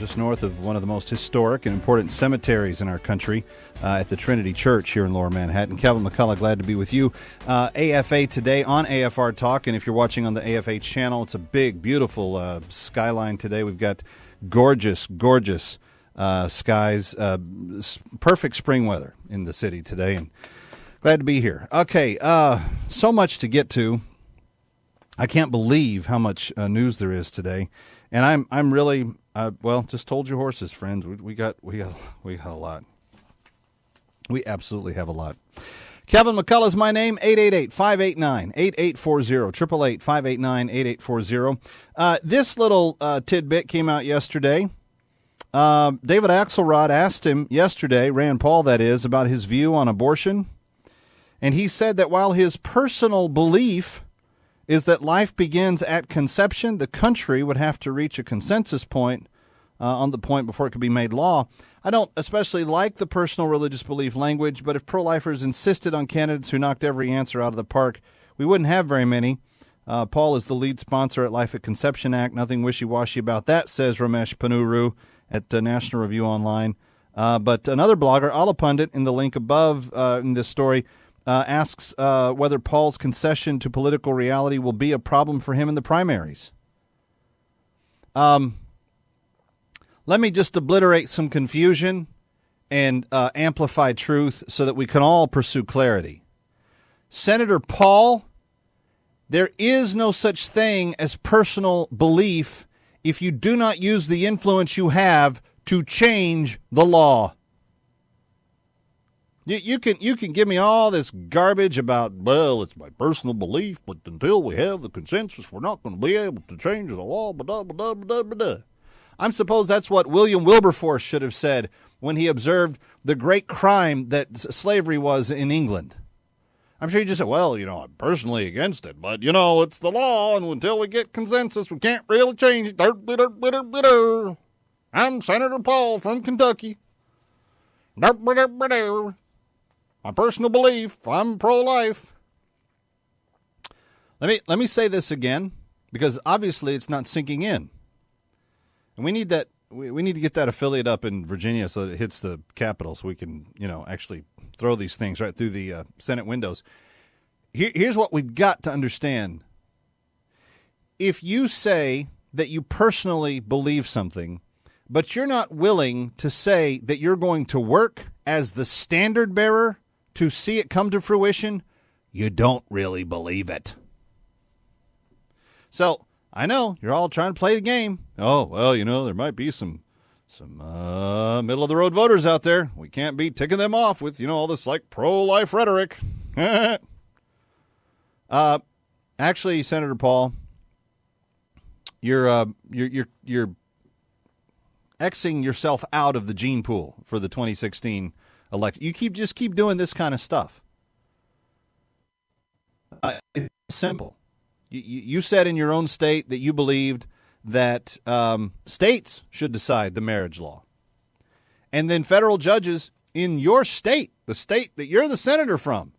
just north of one of the most historic and important cemeteries in our country, at the Trinity Church here in Lower Manhattan. Kevin McCullough, glad to be with you. AFA today on AFR Talk, and if you're watching on the AFA channel, it's a big, beautiful skyline today. We've got gorgeous skies, perfect spring weather in the city today, and glad to be here. Okay, so much to get to. I can't believe how much news there is today, and I'm really just hold your horses, friends. We got a lot. We absolutely have a lot. Kevin McCullough is my name. 888-589-8840. 888-589-8840. This little tidbit came out yesterday. David Axelrod asked him yesterday, Rand Paul that is, about his view on abortion. And he said that while his personal belief is that life begins at conception, the country would have to reach a consensus point on the point before it could be made law. I don't especially like the personal religious belief language, but if pro-lifers insisted on candidates who knocked every answer out of the park, we wouldn't have very many. Paul is the lead sponsor at Life at Conception Act. Nothing wishy-washy about that, says Ramesh Panuru at National Review Online. But another blogger, Ala Pundit, in the link above in this story, asks whether Paul's concession to political reality will be a problem for him in the primaries. Let me just obliterate some confusion and amplify truth so that we can all pursue clarity. Senator Paul, there is no such thing as personal belief if you do not use the influence you have to change the law. You can give me all this garbage about, well, it's my personal belief, but until we have the consensus, we're not going to be able to change the law. Blah, blah, blah, blah, blah. I suppose that's what William Wilberforce should have said when he observed the great crime that slavery was in England. I'm sure he just said, well, I'm personally against it, but, it's the law, and until we get consensus, we can't really change it. I'm Senator Paul from Kentucky. My personal belief, I'm pro-life. Let me say this again, because obviously it's not sinking in. And we need that. We need to get that affiliate up in Virginia so that it hits the Capitol, so we can, actually throw these things right through the Senate windows. Here's what we've got to understand. If you say that you personally believe something, but you're not willing to say that you're going to work as the standard bearer to see it come to fruition, you don't really believe it. So I know you're all trying to play the game. Oh, well, there might be some middle-of-the-road voters out there. We can't be ticking them off with, all this, pro-life rhetoric. Actually, Senator Paul, you're Xing yourself out of the gene pool for the 2016 election. You just keep doing this kind of stuff. It's simple. You said in your own state that you believed that states should decide the marriage law. And then federal judges in your state, the state that you're the senator from,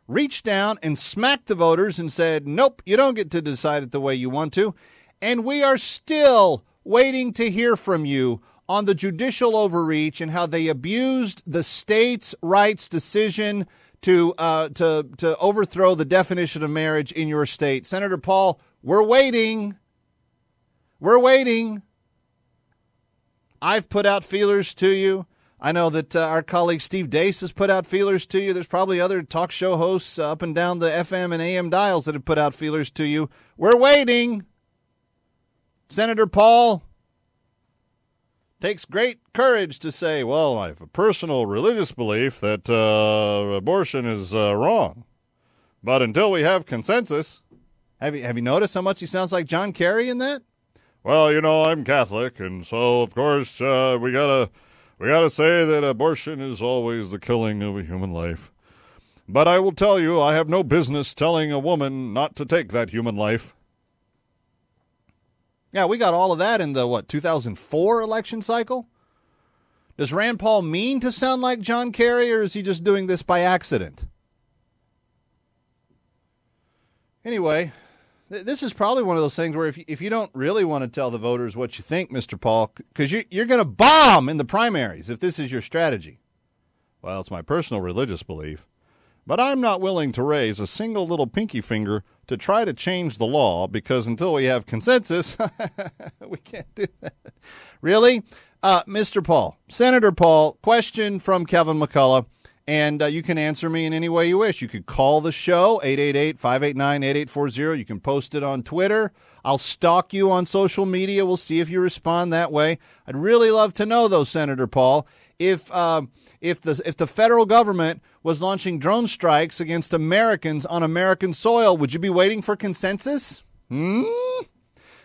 reached down and smacked the voters and said, nope, you don't get to decide it the way you want to. And we are still waiting to hear from you on the judicial overreach and how they abused the states' rights decision to overthrow the definition of marriage in your state. Senator Paul, we're waiting. We're waiting. I've put out feelers to you. I know that our colleague Steve Deace has put out feelers to you. There's probably other talk show hosts up and down the FM and AM dials that have put out feelers to you. We're waiting. Senator Paul, takes great courage to say, well, I have a personal religious belief that abortion is wrong. But until we have consensus, have you noticed how much he sounds like John Kerry in that? Well, I'm Catholic, and so, of course, we gotta say that abortion is always the killing of a human life. But I will tell you, I have no business telling a woman not to take that human life. Yeah, we got all of that in the, 2004 election cycle? Does Rand Paul mean to sound like John Kerry, or is he just doing this by accident? Anyway, This is probably one of those things where if you don't really want to tell the voters what you think, Mr. Paul, because you're going to bomb in the primaries if this is your strategy. Well, it's my personal religious belief, but I'm not willing to raise a single little pinky finger to try to change the law because until we have consensus, we can't do that. Really? Mr. Paul, Senator Paul, question from Kevin McCullough. And you can answer me in any way you wish. You could call the show, 888-589-8840. You can post it on Twitter. I'll stalk you on social media. We'll see if you respond that way. I'd really love to know, though, Senator Paul, if the federal government was launching drone strikes against Americans on American soil, would you be waiting for consensus?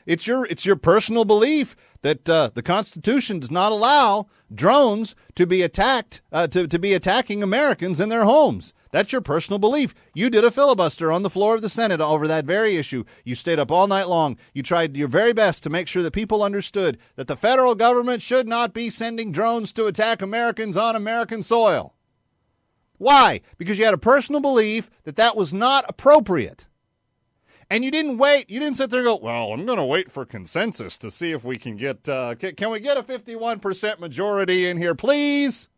It's your personal belief that the Constitution does not allow drones to be attacked, to be attacking Americans in their homes. That's your personal belief. You did a filibuster on the floor of the Senate over that very issue. You stayed up all night long. You tried your very best to make sure that people understood that the federal government should not be sending drones to attack Americans on American soil. Why? Because you had a personal belief that that was not appropriate. And you didn't wait. You didn't sit there and go, well, I'm going to wait for consensus to see if we can get, can we get a 51% majority in here, please?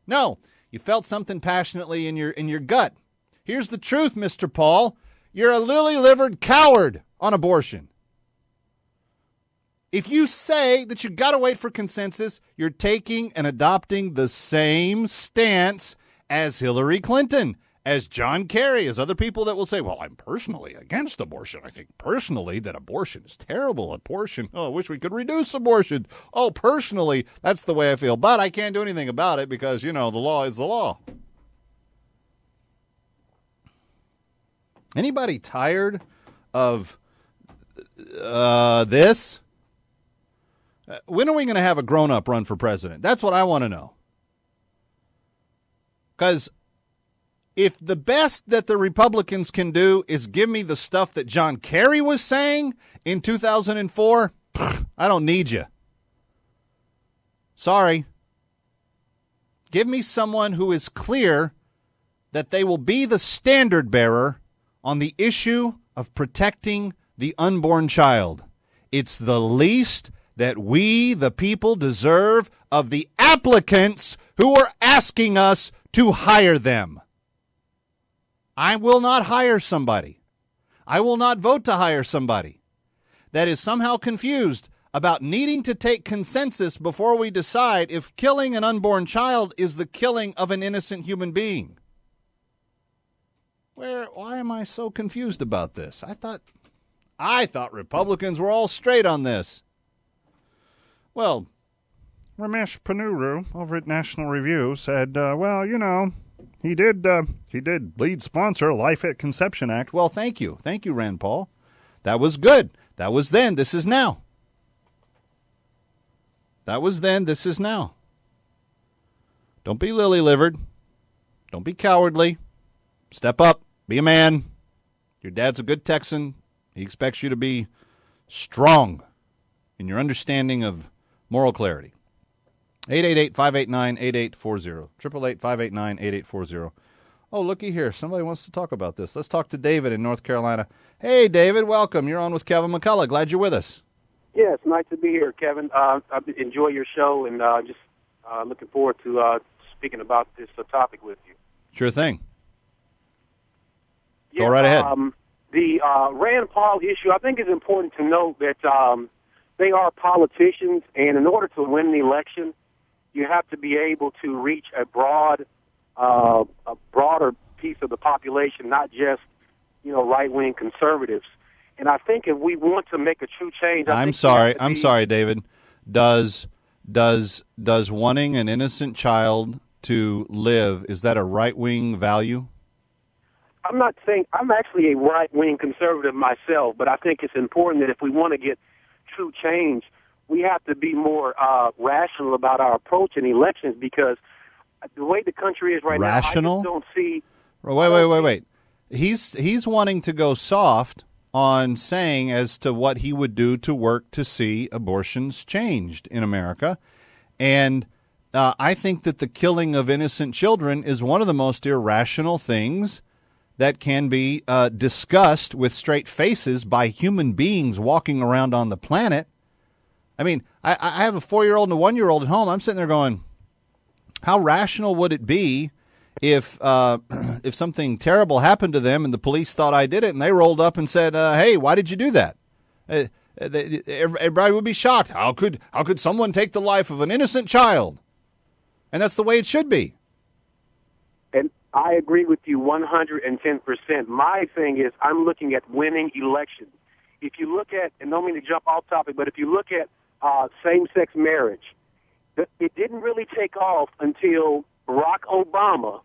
No, you felt something passionately in your gut. Here's the truth, Mr. Paul. You're a lily-livered coward on abortion. If you say that you got to wait for consensus, you're taking and adopting the same stance as Hillary Clinton, as John Kerry, as other people that will say, well, I'm personally against abortion. I think personally that abortion is terrible. Abortion, oh, I wish we could reduce abortion. Oh, personally, that's the way I feel. But I can't do anything about it because, the law is the law. Anybody tired of this? When are we going to have a grown-up run for president? That's what I want to know. Because if the best that the Republicans can do is give me the stuff that John Kerry was saying in 2004, I don't need you. Sorry. Give me someone who is clear that they will be the standard bearer on the issue of protecting the unborn child. It's the least that we, the people, deserve of the applicants who are asking us to hire them. I will not hire somebody. I will not vote to hire somebody that is somehow confused about needing to take consensus before we decide if killing an unborn child is the killing of an innocent human being. Why am I so confused about this? I thought Republicans were all straight on this. Well, Ramesh Ponnuru over at National Review said, he did lead sponsor Life at Conception Act. Well, thank you. Thank you, Rand Paul. That was good. That was then. This is now. That was then. This is now. Don't be lily-livered. Don't be cowardly. Step up. Be a man. Your dad's a good Texan. He expects you to be strong in your understanding of moral clarity. 888-589-8840. 888-589-8840. Oh, looky here. Somebody wants to talk about this. Let's talk to David in North Carolina. Hey, David, welcome. You're on with Kevin McCullough. Glad you're with us. Yeah, it's nice to be here, Kevin. I enjoy your show and just looking forward to speaking about this topic with you. Sure thing. Yeah, go right ahead. The Rand Paul issue, I think it's important to note that they are politicians, and in order to win the election, you have to be able to reach a broader piece of the population, not just, right-wing conservatives. And I think if we want to make a true change, I'm sorry, David. Does wanting an innocent child to live, is that a right-wing value? I'm not saying I'm actually a right-wing conservative myself, but I think it's important that if we want to get true change, we have to be more rational about our approach in elections, because the way the country is right now, I just don't see. Wait. He's wanting to go soft on saying as to what he would do to work to see abortions changed in America. And I think that the killing of innocent children is one of the most irrational things that can be discussed with straight faces by human beings walking around on the planet. I mean, I have a 4-year-old and a 1-year-old at home. I'm sitting there going, how rational would it be if something terrible happened to them and the police thought I did it and they rolled up and said, hey, why did you do that? Everybody would be shocked. How could someone take the life of an innocent child? And that's the way it should be. And I agree with you 110%. My thing is I'm looking at winning elections. If you look at, and don't mean to jump off topic, but if you look at same-sex marriage, it didn't really take off until Barack Obama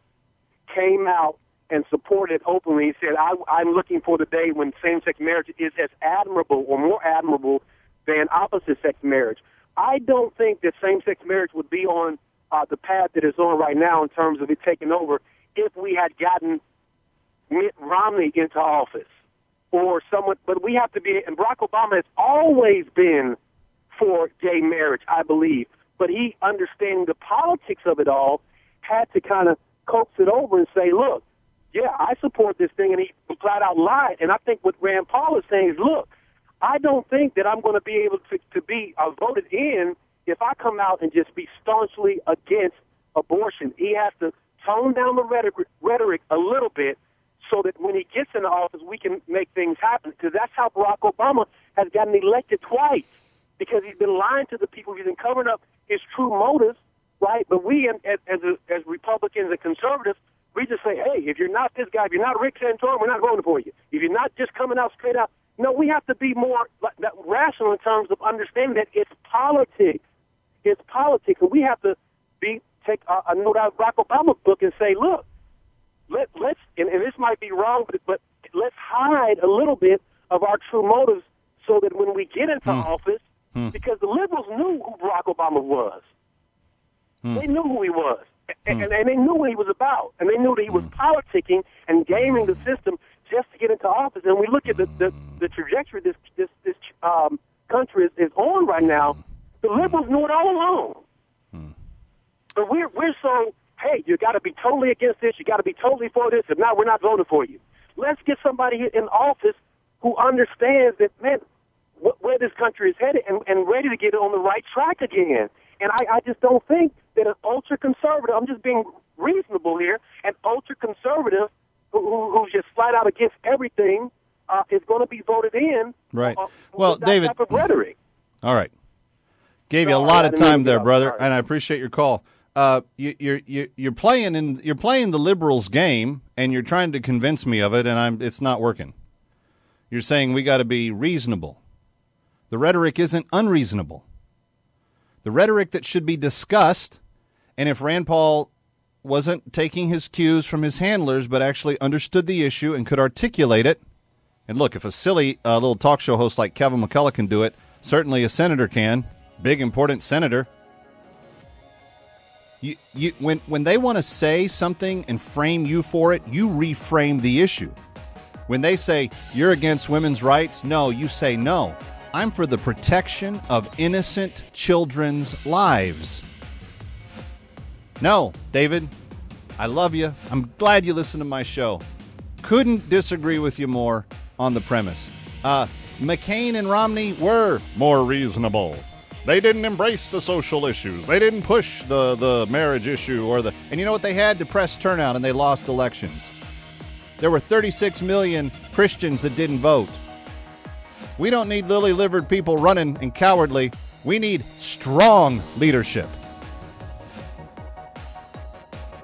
came out and supported openly. He said, I'm looking for the day when same-sex marriage is as admirable or more admirable than opposite-sex marriage. I don't think that same-sex marriage would be on the path that it's on right now in terms of it taking over if we had gotten Mitt Romney into office or someone. But we have to be, and Barack Obama has always been for gay marriage, I believe. But he, understanding the politics of it all, had to kind of coax it over and say, look, yeah, I support this thing, and he flat out lied. And I think what Rand Paul is saying is, look, I don't think that I'm going to be able to be voted in if I come out and just be staunchly against abortion. He has to tone down the rhetoric a little bit so that when he gets into office, we can make things happen. Because that's how Barack Obama has gotten elected twice, because he's been lying to the people. He's been covering up his true motives, right? But we, as Republicans and conservatives, we just say, hey, if you're not this guy, if you're not Rick Santorum, we're not voting for you. If you're not just coming out straight out. No, we have to be more rational in terms of understanding that it's politics. It's politics, and we have to take a note out of Barack Obama's book and say, look, let's and this might be wrong, but let's hide a little bit of our true motives so that when we get into office, because the liberals knew who Barack Obama was. They knew who he was. And they knew what he was about, and they knew that he was politicking and gaming the system just to get into office. And we look at the trajectory this country is on right now. The liberals knew it all along. But we're so, hey, you got to be totally against this. You got to be totally for this. If not, we're not voting for you. Let's get somebody in office who understands that, man, where this country is headed and ready to get it on the right track again. And I just don't think that an ultra-conservative, I'm just being reasonable here, an ultra-conservative who's just flat out against everything is going to be voted in. Right. Well, David, type of rhetoric. All right. Gave you a lot of time there, brother, and I appreciate your call. You're playing the liberals' game, and you're trying to convince me of it, and it's not working. You're saying we got to be reasonable. The rhetoric isn't unreasonable. The rhetoric that should be discussed, and if Rand Paul wasn't taking his cues from his handlers but actually understood the issue and could articulate it, and look, if a silly little talk show host like Kevin McCullough can do it, certainly a senator can, big, important senator. When they want to say something and frame you for it, you reframe the issue. When they say, you're against women's rights, no, you say no. I'm for the protection of innocent children's lives. No, David, I love you. I'm glad you listen to my show. Couldn't disagree with you more on the premise. McCain and Romney were more reasonable. They didn't embrace the social issues. They didn't push the marriage issue and you know what they had? Depressed turnout, and they lost elections. There were 36 million Christians that didn't vote. We don't need lily-livered people running and cowardly. We need strong leadership.